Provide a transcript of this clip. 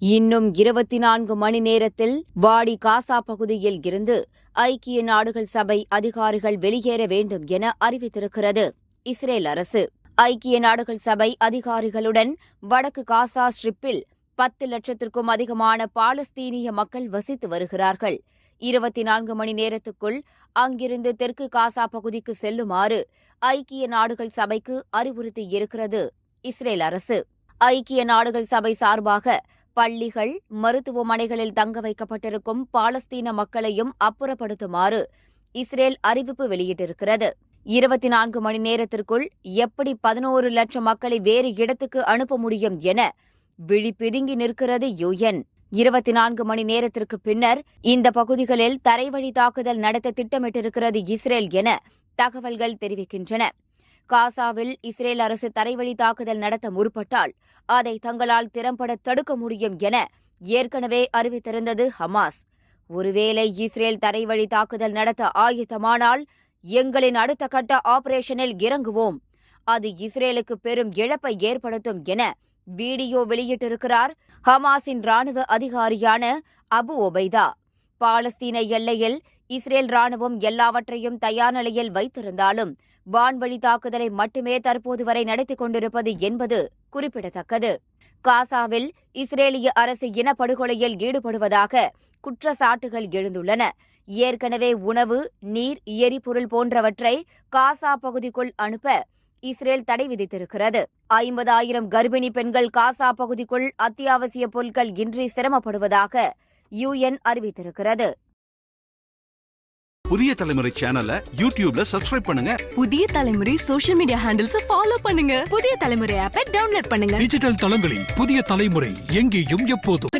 இன்னும் 24 மணி நேரத்தில் வாடி காசா பகுதியில் இருந்து ஐக்கிய நாடுகள் சபை அதிகாரிகள் வெளியேற வேண்டும் என அறிவித்திருக்கிறது இஸ்ரேல் அரசு. ஐக்கிய நாடுகள் சபை அதிகாரிகளுடன் வடக்கு காசா ஸ்ட்ரிப்பில் 10 லட்சத்திற்கும் அதிகமான பாலஸ்தீனிய மக்கள் வசித்து வருகிறார்கள். 24 மணி நேரத்துக்குள் அங்கிருந்து தெற்கு காசா பகுதிக்கு செல்லுமாறு ஐக்கிய நாடுகள் சபைக்கு அறிவுறுத்தியிருக்கிறது இஸ்ரேல் அரசு. ஐக்கிய நாடுகள் சபை சார்பாக பள்ளிகள், மருத்துவமனைகளில் தங்க வைக்கப்பட்டிருக்கும் பாலஸ்தீன மக்களையும் அப்புறப்படுத்துமாறு இஸ்ரேல் அறிவிப்பு வெளியிட்டிருக்கிறது. 24 மணி நேரத்திற்குள் எப்படி 11 லட்சம் மக்களை வேறு இடத்துக்கு அனுப்ப முடியும் என விழி பிதுங்கி நிற்கிறது UN. 24 மணி நேரத்திற்கு பின்னர் இந்த பகுதிகளில் தரைவழி தாக்குதல் நடத்த திட்டமிட்டிருக்கிறது இஸ்ரேல் என தகவல்கள் தெரிவிக்கின்றன. காசாவில் இஸ்ரேல் அரசு தரைவழி தாக்குதல் நடத்த முற்பட்டால் அதை தங்களால் திறம்பட தடுக்க முடியும் என ஏற்கனவே அறிவித்திருந்தது ஹமாஸ். ஒருவேளை இஸ்ரேல் தரைவழி தாக்குதல் நடத்த ஆயத்தமானால் எங்களின் அடுத்த கட்ட ஆபரேஷனில் இறங்குவோம், அது இஸ்ரேலுக்கு பெரும் இழப்பை ஏற்படுத்தும் என வீடியோ வெளியிட்டிருக்கிறார் ஹமாஸின் ராணுவ அதிகாரியான அபு ஒபைதா. பாலஸ்தீன எல்லையில் இஸ்ரேல் ராணுவம் எல்லாவற்றையும் தயார் நிலையில் வைத்திருந்தாலும் வான்வழி தாக்குதலை மட்டுமே தற்போது வரை நடத்திக் கொண்டிருப்பது என்பது குறிப்பிடத்தக்கது. காசாவில் இஸ்ரேலிய அரசு இனப்படுகொலையில் ஈடுபடுவதாக குற்றச்சாட்டுகள் எழுந்துள்ளன. ஏற்கனவே உணவு, நீர், எரிபொருள் போன்றவற்றை காசா பகுதிக்குள் அனுப்ப இஸ்ரேல் தடை விதித்திருக்கிறது. 50,000 கர்ப்பிணி பெண்கள் காசா பகுதிக்குள் அத்தியாவசிய பொருட்கள் இன்றி சிரமப்படுவதாக UN அறிவித்திருக்கிறது. புதிய தலைமுறை சேனலை யூடியூப்ல சப்ஸ்கிரைப் பண்ணுங்க. புதிய தலைமுறை சோஷியல் மீடியா ஹேண்டில்ஸ் ஃபாலோ பண்ணுங்க. புதிய தலைமுறை ஆப்பை டவுன்லோட் பண்ணுங்க. டிஜிட்டல் தளங்களில் புதிய தலைமுறை எங்கேயும் எப்போதும்.